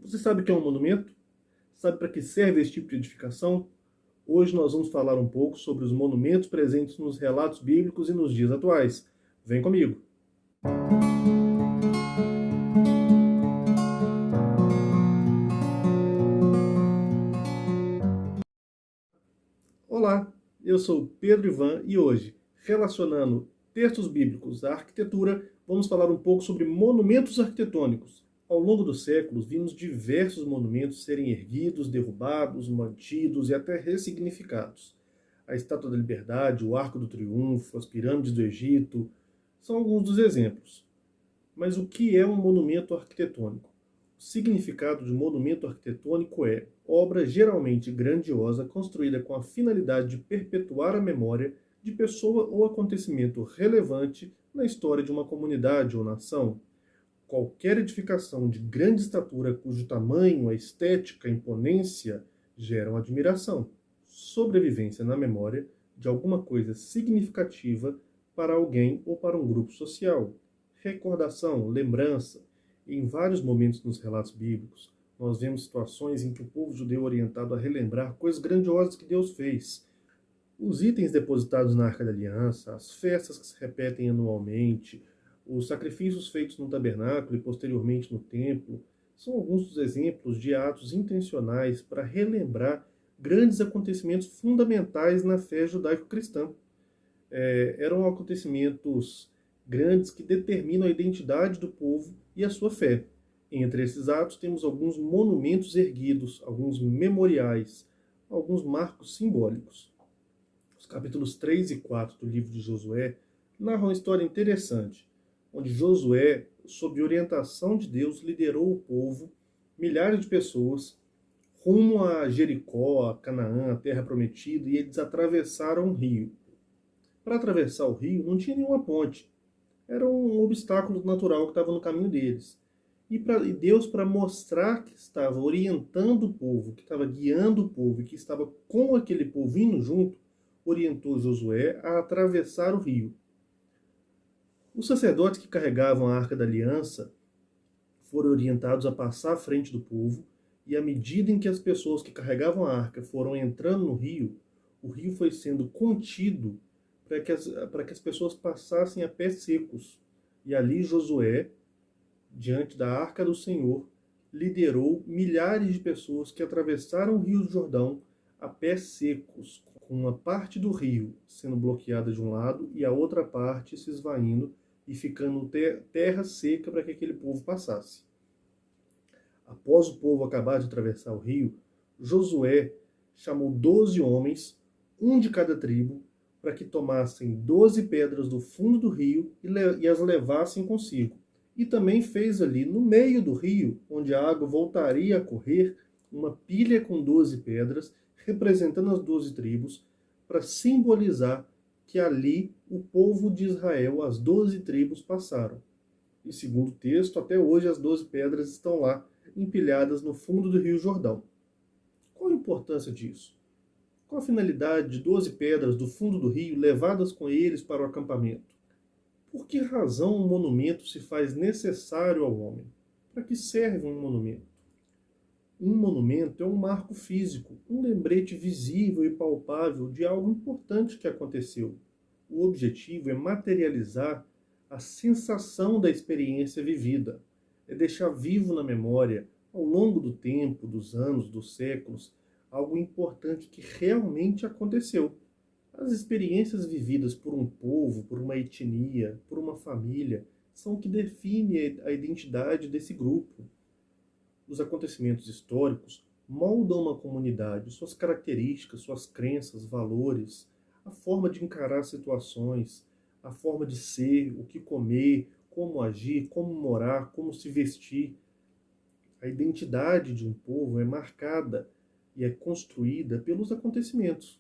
Você sabe o que é um monumento? Sabe para que serve esse tipo de edificação? Hoje nós vamos falar um pouco sobre os monumentos presentes nos relatos bíblicos e nos dias atuais. Vem comigo! Olá, eu sou Pedro Ivan e hoje, relacionando textos bíblicos à arquitetura, vamos falar um pouco sobre monumentos arquitetônicos. Ao longo dos séculos, vimos diversos monumentos serem erguidos, derrubados, mantidos e até ressignificados. A Estátua da Liberdade, o Arco do Triunfo, as pirâmides do Egito, são alguns dos exemplos. Mas o que é um monumento arquitetônico? O significado de monumento arquitetônico é obra geralmente grandiosa construída com a finalidade de perpetuar a memória de pessoa ou acontecimento relevante na história de uma comunidade ou nação. Qualquer edificação de grande estatura cujo tamanho, a estética, a imponência geram admiração, sobrevivência na memória de alguma coisa significativa para alguém ou para um grupo social. Recordação, lembrança. Em vários momentos nos relatos bíblicos, nós vemos situações em que o povo judeu é orientado a relembrar coisas grandiosas que Deus fez. Os itens depositados na Arca da Aliança, as festas que se repetem anualmente, os sacrifícios feitos no tabernáculo e posteriormente no templo, são alguns dos exemplos de atos intencionais para relembrar grandes acontecimentos fundamentais na fé judaico-cristã. Eram acontecimentos grandes que determinam a identidade do povo e a sua fé. Entre esses atos temos alguns monumentos erguidos, alguns memoriais, alguns marcos simbólicos. Os capítulos 3 e 4 do livro de Josué narram uma história interessante, onde Josué, sob orientação de Deus, liderou o povo, milhares de pessoas, rumo a Jericó, a Canaã, a terra prometida, e eles atravessaram o rio. Para atravessar o rio não tinha nenhuma ponte, era um obstáculo natural que estava no caminho deles. E Deus, para mostrar que estava orientando o povo, que estava guiando o povo e que estava com aquele povo indo junto, orientou Josué a atravessar o rio. Os sacerdotes que carregavam a Arca da Aliança foram orientados a passar à frente do povo, e à medida em que as pessoas que carregavam a arca foram entrando no rio, o rio foi sendo contido para que as pessoas passassem a pés secos. E ali Josué, diante da Arca do Senhor, liderou milhares de pessoas que atravessaram o Rio Jordão a pés secos, com uma parte do rio sendo bloqueada de um lado e a outra parte se esvaindo e ficando terra seca para que aquele povo passasse. Após o povo acabar de atravessar o rio, Josué chamou 12 homens, um de cada tribo, para que tomassem 12 pedras do fundo do rio e as levassem consigo. E também fez ali, no meio do rio, onde a água voltaria a correr, uma pilha com 12 pedras, representando as 12 tribos, para simbolizar que ali o povo de Israel, as 12 tribos, passaram. E segundo o texto, até hoje as 12 pedras estão lá, empilhadas no fundo do Rio Jordão. Qual a importância disso? Qual a finalidade de 12 pedras do fundo do rio levadas com eles para o acampamento? Por que razão um monumento se faz necessário ao homem? Para que serve um monumento? Um monumento é um marco físico, um lembrete visível e palpável de algo importante que aconteceu. O objetivo é materializar a sensação da experiência vivida, é deixar vivo na memória, ao longo do tempo, dos anos, dos séculos, algo importante que realmente aconteceu. As experiências vividas por um povo, por uma etnia, por uma família, são o que define a identidade desse grupo. Os acontecimentos históricos moldam uma comunidade, suas características, suas crenças, valores, a forma de encarar situações, a forma de ser, o que comer, como agir, como morar, como se vestir. A identidade de um povo é marcada e é construída pelos acontecimentos.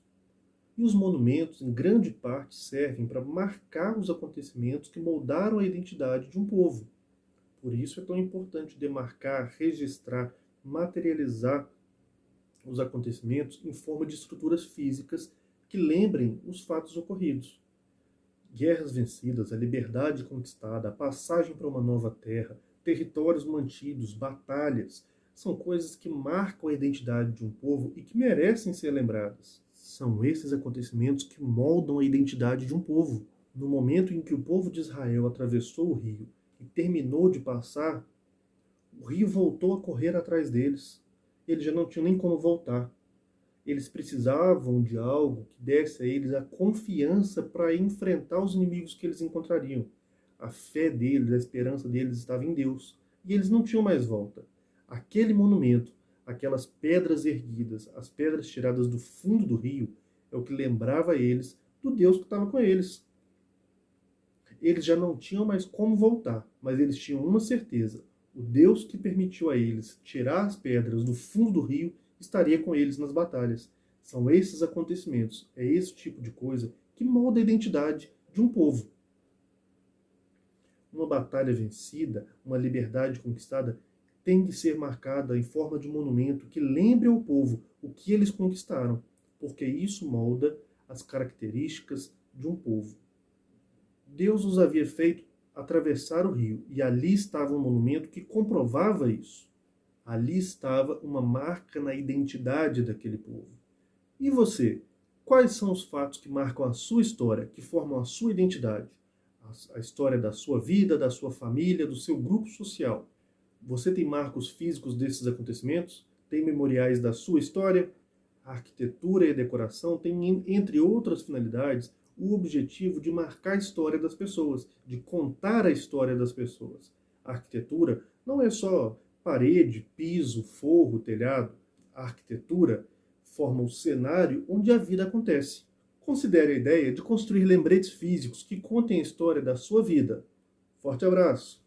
E os monumentos, em grande parte, servem para marcar os acontecimentos que moldaram a identidade de um povo. Por isso é tão importante demarcar, registrar, materializar os acontecimentos em forma de estruturas físicas que lembrem os fatos ocorridos. Guerras vencidas, a liberdade conquistada, a passagem para uma nova terra, territórios mantidos, batalhas, São coisas que marcam a identidade de um povo e que merecem ser lembradas. São esses acontecimentos que moldam a identidade de um povo. No momento em que o povo de Israel atravessou o rio e terminou de passar, o rio voltou a correr atrás deles. Eles já não tinham nem como voltar. Eles precisavam de algo que desse a eles a confiança para enfrentar os inimigos que eles encontrariam. A fé deles, a esperança deles estava em Deus. E eles não tinham mais volta. Aquele monumento, aquelas pedras erguidas, as pedras tiradas do fundo do rio, é o que lembrava a eles do Deus que estava com eles. Eles já não tinham mais como voltar, mas eles tinham uma certeza: o Deus que permitiu a eles tirar as pedras do fundo do rio estaria com eles nas batalhas. São esses acontecimentos, é esse tipo de coisa que molda a identidade de um povo. Uma batalha vencida, uma liberdade conquistada, tem que ser marcada em forma de monumento que lembre ao povo o que eles conquistaram, porque isso molda as características de um povo. Deus os havia feito atravessar o rio, e ali estava um monumento que comprovava isso. Ali estava uma marca na identidade daquele povo. E você? Quais são os fatos que marcam a sua história, que formam a sua identidade? A história da sua vida, da sua família, do seu grupo social. Você tem marcos físicos desses acontecimentos? Tem memoriais da sua história? A arquitetura e a decoração têm, entre outras finalidades, o objetivo de marcar a história das pessoas, de contar a história das pessoas. A arquitetura não é só parede, piso, forro, telhado. A arquitetura forma o cenário onde a vida acontece. Considere a ideia de construir lembretes físicos que contem a história da sua vida. Forte abraço!